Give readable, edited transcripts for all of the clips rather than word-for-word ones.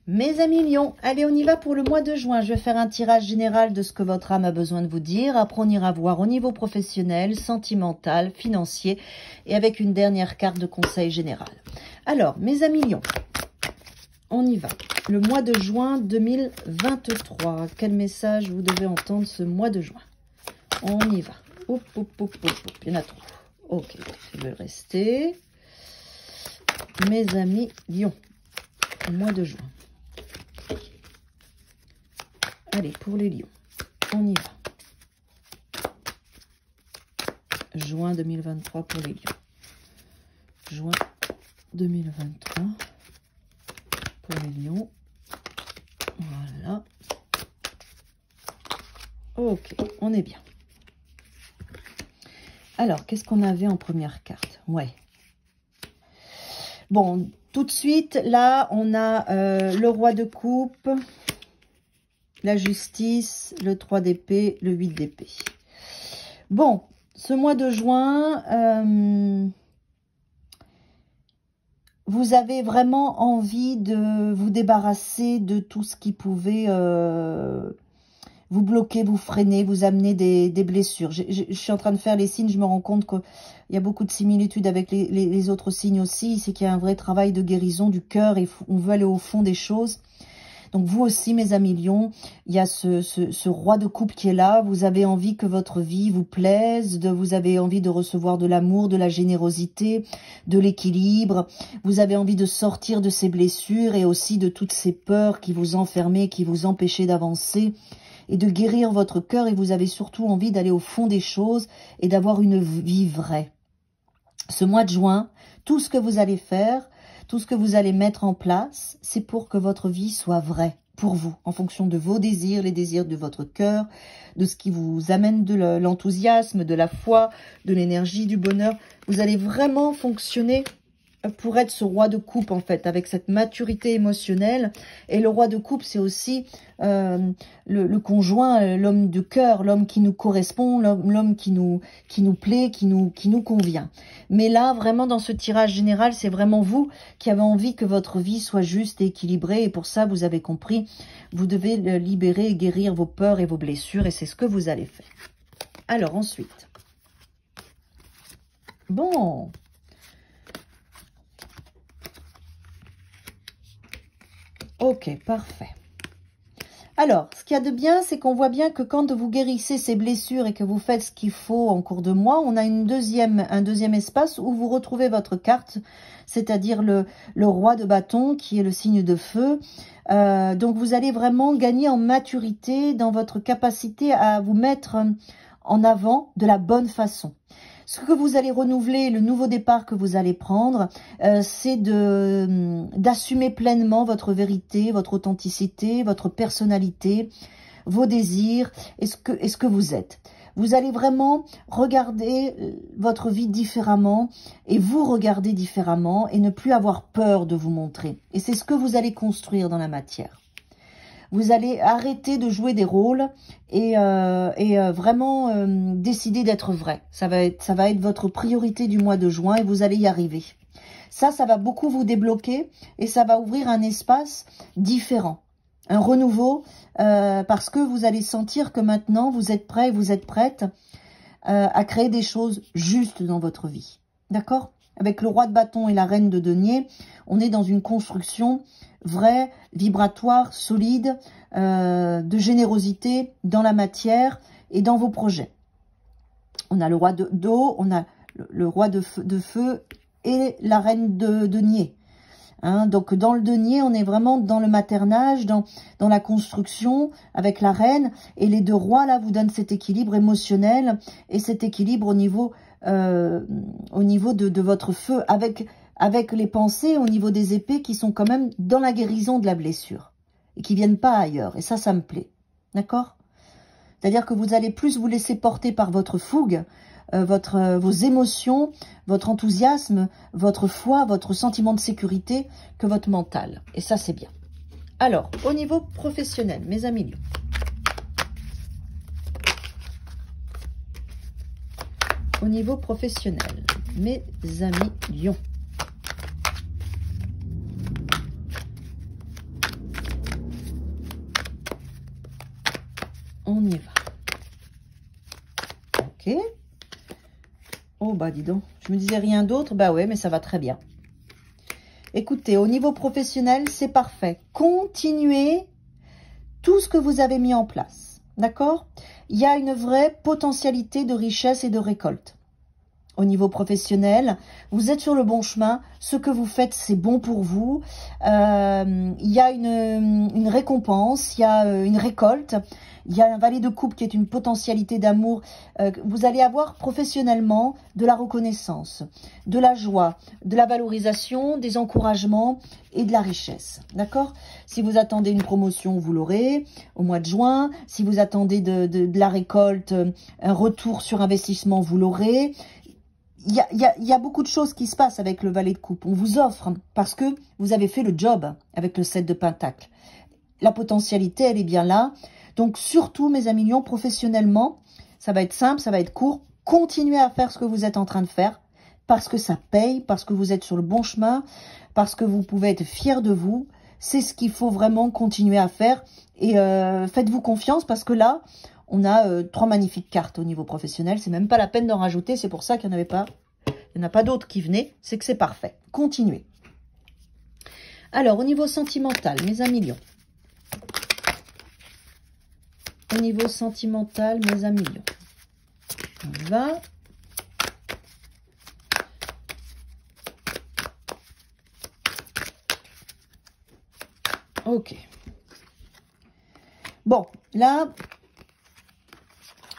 Mes amis Lions, allez, on y va pour le mois de juin. Je vais faire un tirage général de ce que votre âme a besoin de vous dire. Après, on ira voir au niveau professionnel, sentimental, financier et avec une dernière carte de conseil général. Alors, mes amis Lions, on y va. Le mois de juin 2023. Quel message vous devez entendre ce mois de juin? On y va. Hop, hop, hop, hop, hop. Il y en a trop. Ok, je vais rester. Mes amis Lions, le mois de juin. Allez, pour les lions, on y va. Juin 2023 pour les lions. Juin 2023 pour les lions. Voilà. Ok, on est bien. Alors, qu'est-ce qu'on avait en première carte? Ouais. Bon, tout de suite, là, on a le roi de coupe, la justice, le 3 d'épée, le 8 d'épée. Bon, ce mois de juin, vous avez vraiment envie de vous débarrasser de tout ce qui pouvait vous bloquer, vous freiner, vous amener des blessures. Je suis en train de faire les signes, je me rends compte qu'il y a beaucoup de similitudes avec les autres signes aussi. C'est qu'il y a un vrai travail de guérison du cœur et on veut aller au fond des choses. Donc vous aussi, mes amis Lions, il y a ce roi de coupe qui est là. Vous avez envie que votre vie vous plaise, vous avez envie de recevoir de l'amour, de la générosité, de l'équilibre. Vous avez envie de sortir de ces blessures et aussi de toutes ces peurs qui vous enfermaient, qui vous empêchaient d'avancer et de guérir votre cœur. Et vous avez surtout envie d'aller au fond des choses et d'avoir une vie vraie. Ce mois de juin, tout ce que vous allez faire, tout ce que vous allez mettre en place, c'est pour que votre vie soit vraie pour vous, en fonction de vos désirs, les désirs de votre cœur, de ce qui vous amène de l'enthousiasme, de la foi, de l'énergie, du bonheur. Vous allez vraiment fonctionner pour être ce roi de coupe, en fait, avec cette maturité émotionnelle. Et le roi de coupe, c'est aussi le conjoint, l'homme de cœur, l'homme qui nous correspond, l'homme qui nous plaît, qui nous convient. Mais là, vraiment, dans ce tirage général, c'est vraiment vous qui avez envie que votre vie soit juste et équilibrée. Et pour ça, vous avez compris, vous devez libérer et guérir vos peurs et vos blessures. Et c'est ce que vous allez faire. Alors, ensuite. Bon. Ok, parfait. Alors, ce qu'il y a de bien, c'est qu'on voit bien que quand vous guérissez ces blessures et que vous faites ce qu'il faut en cours de mois, on a un deuxième espace où vous retrouvez votre carte, c'est-à-dire le roi de bâton qui est le signe de feu. Donc, vous allez vraiment gagner en maturité dans votre capacité à vous mettre en avant de la bonne façon. Ce que vous allez renouveler, le nouveau départ que vous allez prendre, c'est d'assumer pleinement votre vérité, votre authenticité, votre personnalité, vos désirs et ce que vous êtes. Vous allez vraiment regarder votre vie différemment et vous regarder différemment et ne plus avoir peur de vous montrer. Et c'est ce que vous allez construire dans la matière. Vous allez arrêter de jouer des rôles et vraiment décider d'être vrai. Ça va être votre priorité du mois de juin et vous allez y arriver. Ça va beaucoup vous débloquer et ça va ouvrir un espace différent. Un renouveau parce que vous allez sentir que maintenant vous êtes prêt, vous êtes prête à créer des choses justes dans votre vie. D'accord ? Avec le roi de bâton et la reine de denier, on est dans une construction vraie, vibratoire, solide, de générosité dans la matière et dans vos projets. On a le roi d'eau, on a le roi de feu et la reine de denier. Hein, donc dans le denier, on est vraiment dans le maternage, dans la construction avec la reine. Et les deux rois là vous donnent cet équilibre émotionnel et cet équilibre au niveau de votre feu avec les pensées au niveau des épées qui sont quand même dans la guérison de la blessure et qui viennent pas ailleurs. Et ça me plaît. D'accord? C'est-à-dire que vous allez plus vous laisser porter par votre fougue, vos émotions, votre enthousiasme, votre foi, votre sentiment de sécurité que votre mental. Et ça, c'est bien. Alors, au niveau professionnel, mes amis Lions. Au niveau professionnel, mes amis Lions. On y va. Ok. Oh, bah dis donc, je me disais rien d'autre. Bah ouais, mais ça va très bien. Écoutez, au niveau professionnel, c'est parfait. Continuez tout ce que vous avez mis en place. D'accord? Il y a une vraie potentialité de richesse et de récolte. Au niveau professionnel, vous êtes sur le bon chemin. Ce que vous faites, c'est bon pour vous. Il y a une récompense, il y a une récolte. Il y a un valet de coupe qui est une potentialité d'amour. Vous allez avoir professionnellement de la reconnaissance, de la joie, de la valorisation, des encouragements et de la richesse. D'accord? Si vous attendez une promotion, vous l'aurez au mois de juin. Si vous attendez de la récolte, un retour sur investissement, vous l'aurez. Il y a beaucoup de choses qui se passent avec le valet de coupe. On vous offre parce que vous avez fait le job avec le 7 de pentacle. La potentialité, elle est bien là. Donc surtout, mes amis lions, professionnellement, ça va être simple, ça va être court. Continuez à faire ce que vous êtes en train de faire parce que ça paye, parce que vous êtes sur le bon chemin, parce que vous pouvez être fiers de vous. C'est ce qu'il faut vraiment continuer à faire. Et faites-vous confiance parce que là, on a 3 magnifiques cartes au niveau professionnel. C'est même pas la peine d'en rajouter. C'est pour ça qu'il n'y en avait pas. Il n'y en a pas d'autres qui venaient. C'est que c'est parfait. Continuez. Alors, au niveau sentimental, mes amis lions. Au niveau sentimental, mes amis lions. On y va. Ok. Bon, là,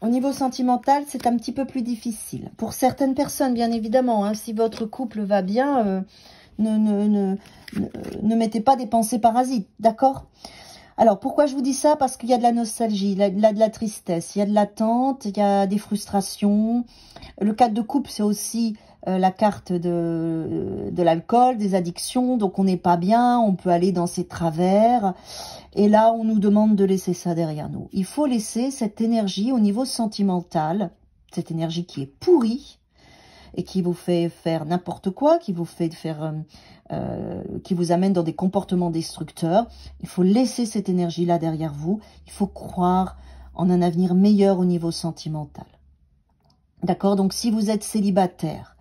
au niveau sentimental, c'est un petit peu plus difficile. Pour certaines personnes, bien évidemment, hein, si votre couple va bien, ne mettez pas des pensées parasites, d'accord? Alors, pourquoi je vous dis ça? Parce qu'il y a de la nostalgie, il y a de la tristesse, il y a de l'attente, il y a des frustrations. Le 4 de coupe, c'est aussi la carte de l'alcool, des addictions. Donc, on n'est pas bien, on peut aller dans ses travers. Et là, on nous demande de laisser ça derrière nous. Il faut laisser cette énergie au niveau sentimental, cette énergie qui est pourrie, et qui vous fait faire n'importe quoi, qui vous fait faire, qui vous amène dans des comportements destructeurs. Il faut laisser cette énergie-là derrière vous. Il faut croire en un avenir meilleur au niveau sentimental. D'accord? Donc, si vous êtes célibataire,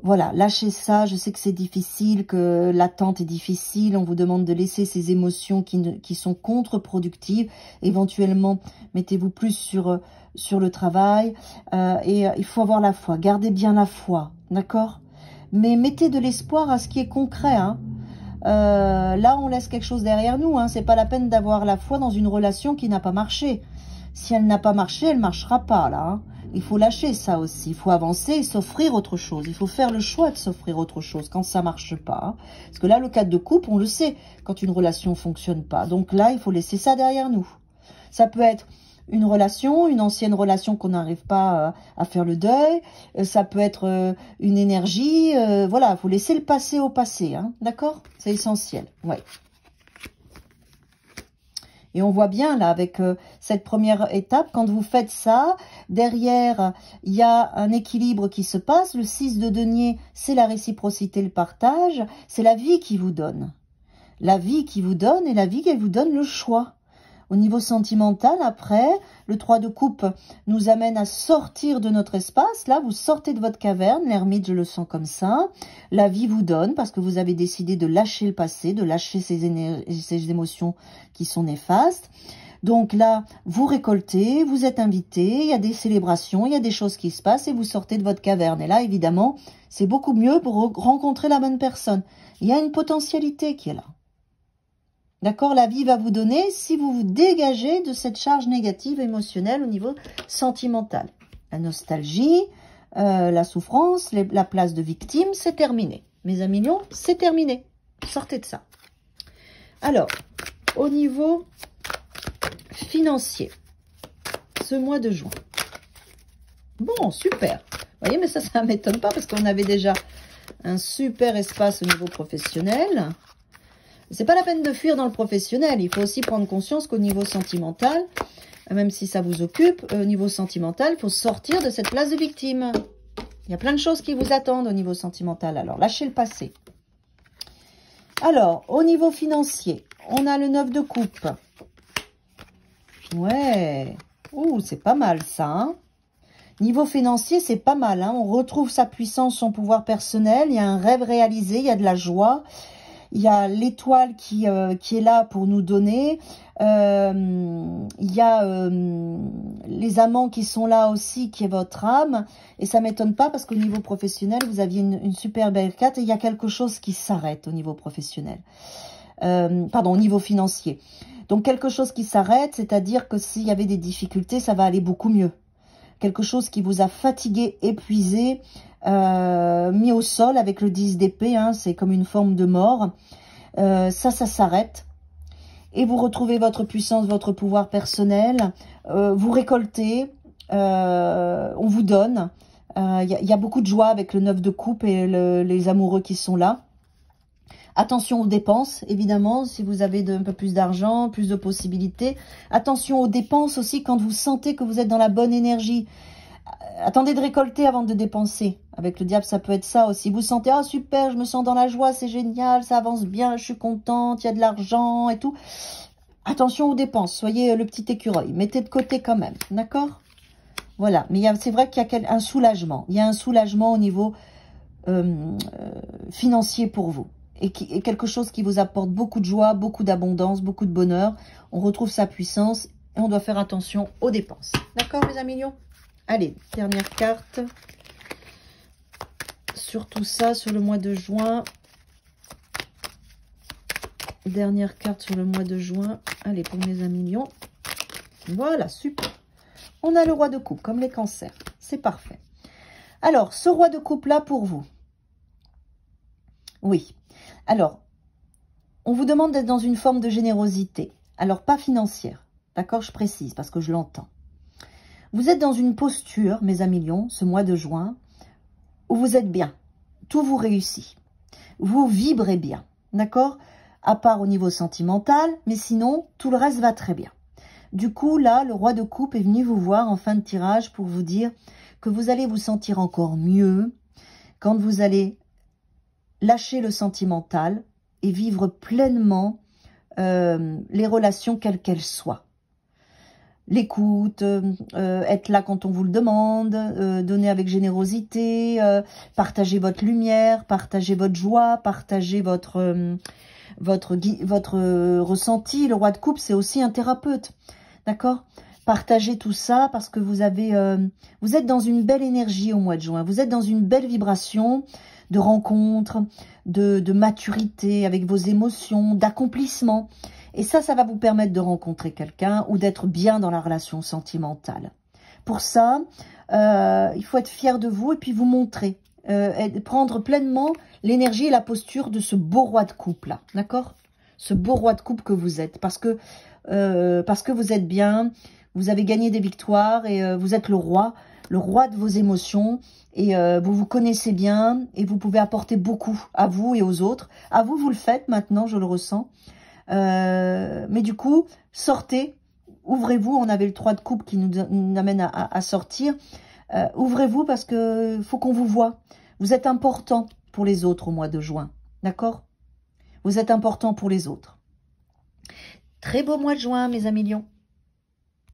voilà, lâchez ça. Je sais que c'est difficile, que l'attente est difficile. On vous demande de laisser ces émotions qui sont contre-productives. Éventuellement, mettez-vous plus sur le travail. Et il faut avoir la foi. Gardez bien la foi, d'accord? Mais mettez de l'espoir à ce qui est concret. Hein. Là, on laisse quelque chose derrière nous. Hein. C'est pas la peine d'avoir la foi dans une relation qui n'a pas marché. Si elle n'a pas marché, elle ne marchera pas, là. Hein. Il faut lâcher ça aussi. Il faut avancer et s'offrir autre chose. Il faut faire le choix de s'offrir autre chose quand ça marche pas. Hein. Parce que là, le 4 de coupe, on le sait quand une relation fonctionne pas. Donc là, il faut laisser ça derrière nous. Ça peut être une relation, une ancienne relation qu'on n'arrive pas à faire le deuil. Ça peut être une énergie. Voilà, il faut laisser le passé au passé. Hein. D'accord? C'est essentiel. Ouais. Et on voit bien là avec cette première étape, quand vous faites ça, derrière, il y a un équilibre qui se passe. Le 6 de denier, c'est la réciprocité, le partage. C'est la vie qui vous donne. La vie qui vous donne et la vie qui vous donne le choix. Au niveau sentimental, après, le 3 de coupe nous amène à sortir de notre espace. Là, vous sortez de votre caverne. L'ermite, je le sens comme ça. La vie vous donne parce que vous avez décidé de lâcher le passé, de lâcher ces émotions qui sont néfastes. Donc là, vous récoltez, vous êtes invité, il y a des célébrations, il y a des choses qui se passent et vous sortez de votre caverne. Et là, évidemment, c'est beaucoup mieux pour rencontrer la bonne personne. Il y a une potentialité qui est là. D'accord? La vie va vous donner si vous vous dégagez de cette charge négative émotionnelle au niveau sentimental. La nostalgie, la souffrance, la place de victime, c'est terminé. Mes amis lions, c'est terminé. Sortez de ça. Alors, au niveau financier, ce mois de juin. Bon, super. Vous voyez, mais ça ne m'étonne pas parce qu'on avait déjà un super espace au niveau professionnel. C'est pas la peine de fuir dans le professionnel. Il faut aussi prendre conscience qu'au niveau sentimental, même si ça vous occupe, au niveau sentimental, il faut sortir de cette place de victime. Il y a plein de choses qui vous attendent au niveau sentimental. Alors, lâchez le passé. Alors, au niveau financier, on a le 9 de coupe. Ouais, Ouh, c'est pas mal ça, hein. Niveau financier, c'est pas mal, hein. On retrouve sa puissance, son pouvoir personnel. Il y a un rêve réalisé, il y a de la joie. Il y a l'étoile qui est là pour nous donner. Il y a les amants qui sont là aussi, qui est votre âme. Et ça m'étonne pas parce qu'au niveau professionnel, vous aviez une super belle carte. Et il y a quelque chose qui s'arrête au niveau professionnel. Pardon, au niveau financier. Donc quelque chose qui s'arrête, c'est-à-dire que s'il y avait des difficultés, ça va aller beaucoup mieux. Quelque chose qui vous a fatigué, épuisé, mis au sol avec le 10 d'épée, hein, c'est comme une forme de mort. Ça s'arrête. Et vous retrouvez votre puissance, votre pouvoir personnel. Vous récoltez, on vous donne. Y a beaucoup de joie avec le 9 de coupe et les amoureux qui sont là. Attention aux dépenses, évidemment, si vous avez un peu plus d'argent, plus de possibilités. Attention aux dépenses aussi quand vous sentez que vous êtes dans la bonne énergie. Attendez de récolter avant de dépenser. Avec le diable, ça peut être ça aussi. Vous sentez, ah super, je me sens dans la joie, c'est génial, ça avance bien, je suis contente, il y a de l'argent et tout. Attention aux dépenses, soyez le petit écureuil. Mettez de côté quand même, d'accord? Voilà, mais c'est vrai qu'il y a un soulagement. Il y a un soulagement au niveau financier pour vous. Et quelque chose qui vous apporte beaucoup de joie, beaucoup d'abondance, beaucoup de bonheur. On retrouve sa puissance et on doit faire attention aux dépenses. D'accord, mes amis lions? Allez, dernière carte. Sur tout ça, sur le mois de juin. Dernière carte sur le mois de juin. Allez, pour mes amis lions. Voilà, super. On a le roi de coupe, comme les cancers. C'est parfait. Alors, ce roi de coupe là pour vous. Oui. Alors, on vous demande d'être dans une forme de générosité. Alors, pas financière. D'accord, je précise, parce que je l'entends. Vous êtes dans une posture, mes amis lions, ce mois de juin, où vous êtes bien. Tout vous réussit. Vous vibrez bien. D'accord? À part au niveau sentimental, mais sinon, tout le reste va très bien. Du coup, là, le roi de coupe est venu vous voir en fin de tirage pour vous dire que vous allez vous sentir encore mieux quand vous allez lâcher le sentimental et vivre pleinement les relations quelles qu'elles soient. L'écoute, être là quand on vous le demande, donner avec générosité, partager votre lumière, partager votre joie, partager votre ressenti. Le roi de coupe, c'est aussi un thérapeute, d'accord? Partagez tout ça parce que vous êtes dans une belle énergie au mois de juin. Vous êtes dans une belle vibration de rencontre, de maturité avec vos émotions, d'accomplissement. Et ça va vous permettre de rencontrer quelqu'un ou d'être bien dans la relation sentimentale. Pour ça, il faut être fier de vous et puis vous montrer. Prendre pleinement l'énergie et la posture de ce beau roi de coupe là, d'accord? Ce beau roi de coupe que vous êtes. Parce que vous êtes bien, vous avez gagné des victoires et vous êtes le roi de vos émotions. Et vous vous connaissez bien et vous pouvez apporter beaucoup à vous et aux autres. À vous, vous le faites maintenant, je le ressens. Mais du coup, sortez, ouvrez-vous. On avait le 3 de coupe qui nous amène à sortir. Ouvrez-vous parce que faut qu'on vous voie. Vous êtes important pour les autres au mois de juin. D'accord? Vous êtes important pour les autres. Très beau mois de juin, mes amis lions.